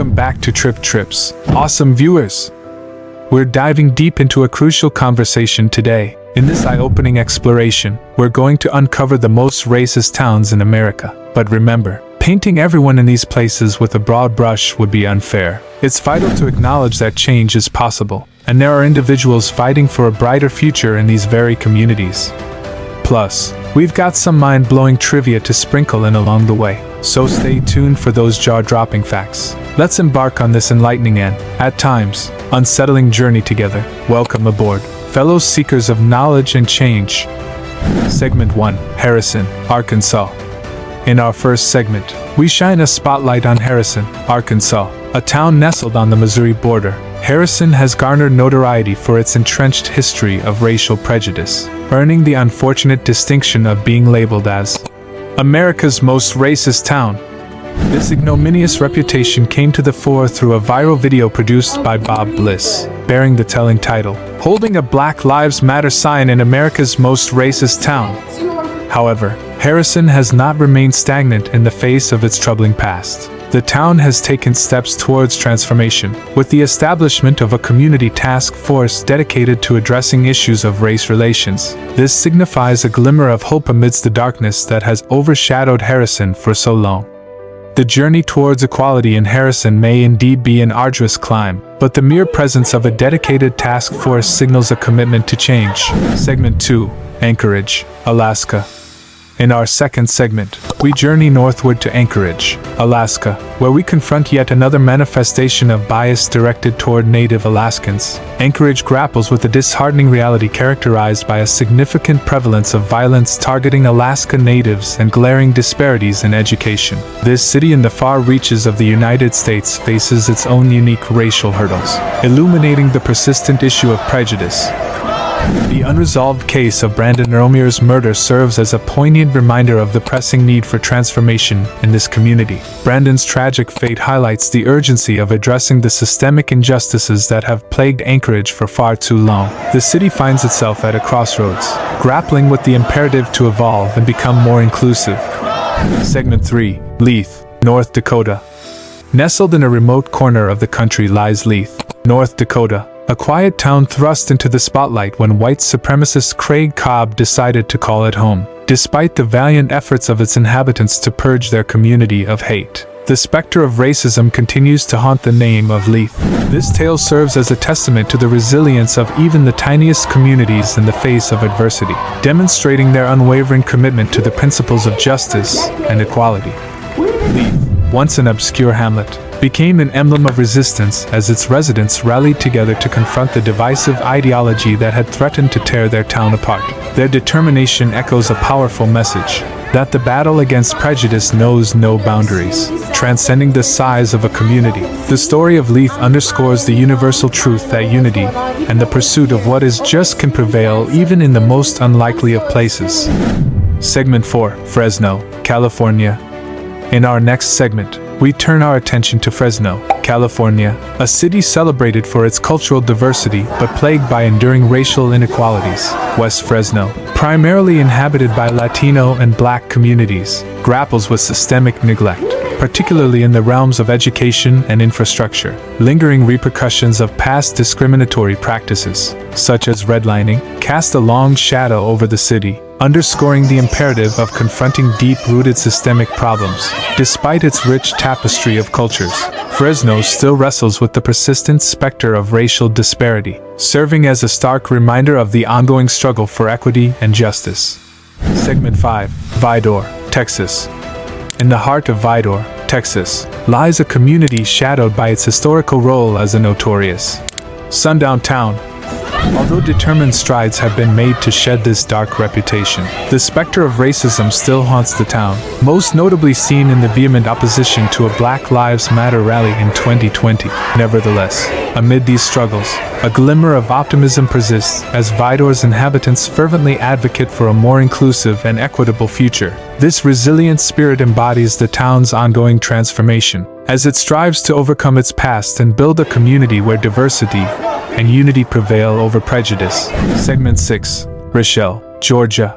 Welcome back to Trips. Awesome viewers! We're diving deep into a crucial conversation today. In this eye-opening exploration, we're going to uncover the most racist towns in America. But remember, painting everyone in these places with a broad brush would be unfair. It's vital to acknowledge that change is possible, and there are individuals fighting for a brighter future in these very communities. Plus, we've got some mind-blowing trivia to sprinkle in along the way, so stay tuned for those jaw-dropping facts. Let's embark on this enlightening and, at times, unsettling journey together. Welcome aboard, fellow seekers of knowledge and change. Segment 1. Harrison, Arkansas. In our first segment, we shine a spotlight on Harrison, Arkansas, a town nestled on the Missouri border. Harrison has garnered notoriety for its entrenched history of racial prejudice, earning the unfortunate distinction of being labeled as America's most racist town. This ignominious reputation came to the fore through a viral video produced by Bob Bliss, bearing the telling title, "Holding a Black Lives Matter sign in America's most racist town." However, Harrison has not remained stagnant in the face of its troubling past. The town has taken steps towards transformation, with the establishment of a community task force dedicated to addressing issues of race relations. This signifies a glimmer of hope amidst the darkness that has overshadowed Harrison for so long. The journey towards equality in Harrison may indeed be an arduous climb, but the mere presence of a dedicated task force signals a commitment to change. Segment 2. Anchorage, Alaska. In our second segment, we journey northward to Anchorage, Alaska, where we confront yet another manifestation of bias directed toward Native Alaskans. Anchorage grapples with the disheartening reality characterized by a significant prevalence of violence targeting Alaska Natives and glaring disparities in education. This city in the far reaches of the United States faces its own unique racial hurdles, illuminating the persistent issue of prejudice. The unresolved case of Brandon Romeo's murder serves as a poignant reminder of the pressing need for transformation in this community. Brandon's tragic fate highlights the urgency of addressing the systemic injustices that have plagued Anchorage for far too long. The city finds itself at a crossroads, grappling with the imperative to evolve and become more inclusive. Segment 3. Leith, North Dakota. Nestled in a remote corner of the country lies Leith, North Dakota, a quiet town thrust into the spotlight when white supremacist Craig Cobb decided to call it home. Despite the valiant efforts of its inhabitants to purge their community of hate, the specter of racism continues to haunt the name of Leith. This tale serves as a testament to the resilience of even the tiniest communities in the face of adversity, demonstrating their unwavering commitment to the principles of justice and equality. Leith, once an obscure hamlet, became an emblem of resistance as its residents rallied together to confront the divisive ideology that had threatened to tear their town apart. Their determination echoes a powerful message that the battle against prejudice knows no boundaries, transcending the size of a community. The story of Leith underscores the universal truth that unity and the pursuit of what is just can prevail even in the most unlikely of places. Segment 4. Fresno, California. In our next segment, we turn our attention to Fresno, California, a city celebrated for its cultural diversity but plagued by enduring racial inequalities. West Fresno, primarily inhabited by Latino and Black communities, grapples with systemic neglect, particularly in the realms of education and infrastructure. Lingering repercussions of past discriminatory practices, such as redlining, cast a long shadow over the city, underscoring the imperative of confronting deep-rooted systemic problems. Despite its rich tapestry of cultures, Fresno still wrestles with the persistent specter of racial disparity, serving as a stark reminder of the ongoing struggle for equity and justice. Segment 5. Vidor, Texas. In the heart of Vidor, Texas, lies a community shadowed by its historical role as a notorious sundown town. Although determined strides have been made to shed this dark reputation, the specter of racism still haunts the town, most notably seen in the vehement opposition to a Black Lives Matter rally in 2020. Nevertheless, amid these struggles, a glimmer of optimism persists as Vidor's inhabitants fervently advocate for a more inclusive and equitable future. This resilient spirit embodies the town's ongoing transformation, as it strives to overcome its past and build a community where diversity and unity prevail over prejudice. Segment 6. Rochelle, Georgia.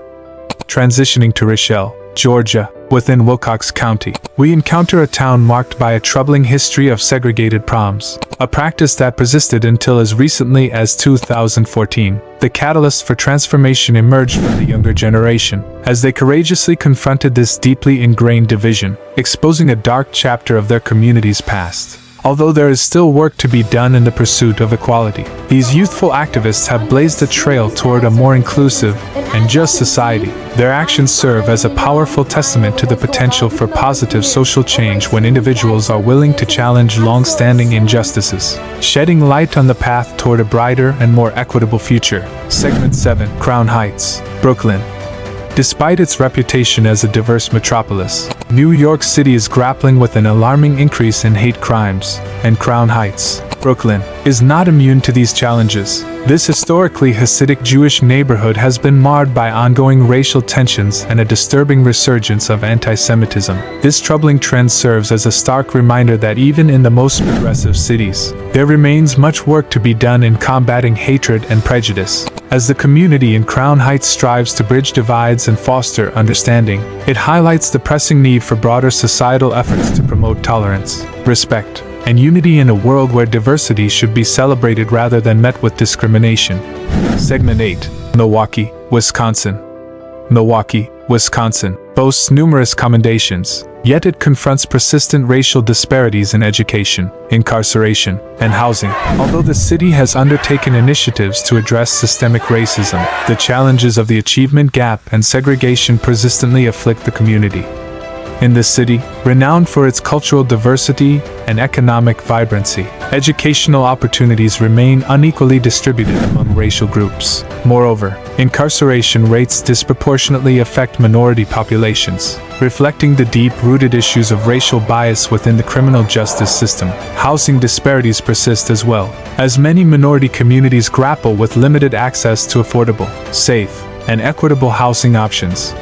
Transitioning to Rochelle, Georgia, Within Wilcox County, we encounter a town marked by a troubling history of segregated proms, a practice that persisted until as recently as 2014. The catalyst for transformation emerged from the younger generation, as they courageously confronted this deeply ingrained division, exposing a dark chapter of their community's past. Although there is still work to be done in the pursuit of equality, these youthful activists have blazed a trail toward a more inclusive and just society. Their actions serve as a powerful testament to the potential for positive social change when individuals are willing to challenge long-standing injustices, shedding light on the path toward a brighter and more equitable future. Segment 7. Crown Heights, Brooklyn. Despite its reputation as a diverse metropolis, New York City is grappling with an alarming increase in hate crimes, and Crown Heights, Brooklyn, is not immune to these challenges. This historically Hasidic Jewish neighborhood has been marred by ongoing racial tensions and a disturbing resurgence of anti-Semitism. This troubling trend serves as a stark reminder that even in the most progressive cities, there remains much work to be done in combating hatred and prejudice. As the community in Crown Heights strives to bridge divides and foster understanding, it highlights the pressing need for broader societal efforts to promote tolerance, respect, and unity in a world where diversity should be celebrated rather than met with discrimination. Segment 8. Milwaukee, Wisconsin. Milwaukee, Wisconsin, boasts numerous commendations, yet it confronts persistent racial disparities in education, incarceration, and housing. Although the city has undertaken initiatives to address systemic racism, the challenges of the achievement gap and segregation persistently afflict the community. In this city, renowned for its cultural diversity and economic vibrancy, educational opportunities remain unequally distributed among racial groups. Moreover, incarceration rates disproportionately affect minority populations, reflecting the deep-rooted issues of racial bias within the criminal justice system. Housing disparities persist as well, as many minority communities grapple with limited access to affordable, safe, and equitable housing options.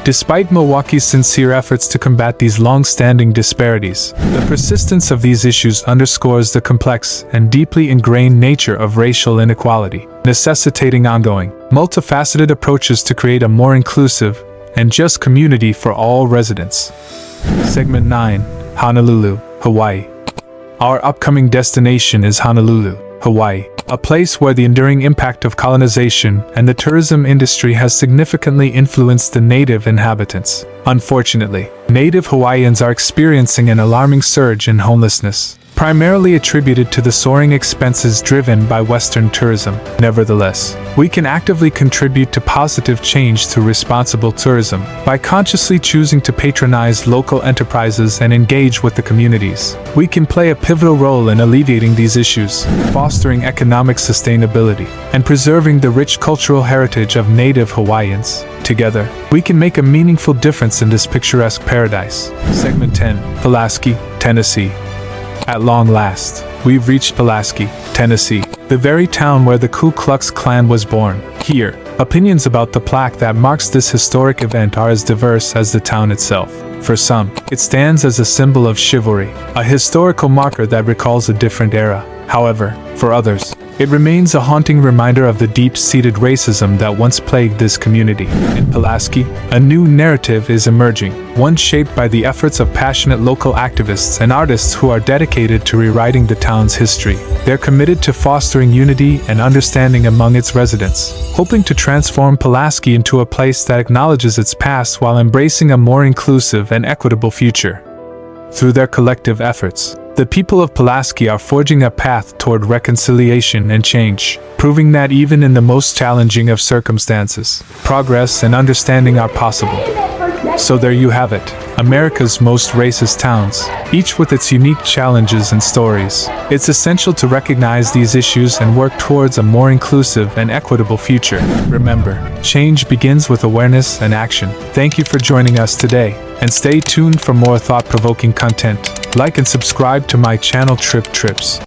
Despite Milwaukee's sincere efforts to combat these long-standing disparities, the persistence of these issues underscores the complex and deeply ingrained nature of racial inequality, necessitating ongoing, multifaceted approaches to create a more inclusive and just community for all residents. Segment 9. Honolulu, Hawaii. Our upcoming destination is Honolulu, Hawaii, a place where the enduring impact of colonization and the tourism industry has significantly influenced the native inhabitants. Unfortunately, native Hawaiians are experiencing an alarming surge in homelessness, primarily attributed to the soaring expenses driven by Western tourism. Nevertheless, we can actively contribute to positive change through responsible tourism by consciously choosing to patronize local enterprises and engage with the communities. We can play a pivotal role in alleviating these issues, fostering economic sustainability, and preserving the rich cultural heritage of native Hawaiians. Together, we can make a meaningful difference in this picturesque paradise. Segment 10. Pulaski, Tennessee. At long last, we've reached Pulaski, Tennessee, the very town where the Ku Klux Klan was born. Here, opinions about the plaque that marks this historic event are as diverse as the town itself. For some, it stands as a symbol of chivalry, a historical marker that recalls a different era. However, for others, it remains a haunting reminder of the deep-seated racism that once plagued this community. In Pulaski, a new narrative is emerging, one shaped by the efforts of passionate local activists and artists who are dedicated to rewriting the town's history. They're committed to fostering unity and understanding among its residents, hoping to transform Pulaski into a place that acknowledges its past while embracing a more inclusive and equitable future. Through their collective efforts, the people of Pulaski are forging a path toward reconciliation and change, proving that even in the most challenging of circumstances, progress and understanding are possible. So there you have it, America's most racist towns, each with its unique challenges and stories. It's essential to recognize these issues and work towards a more inclusive and equitable future. Remember, change begins with awareness and action. Thank you for joining us today, and stay tuned for more thought-provoking content. Like and subscribe to my channel Trip Trips.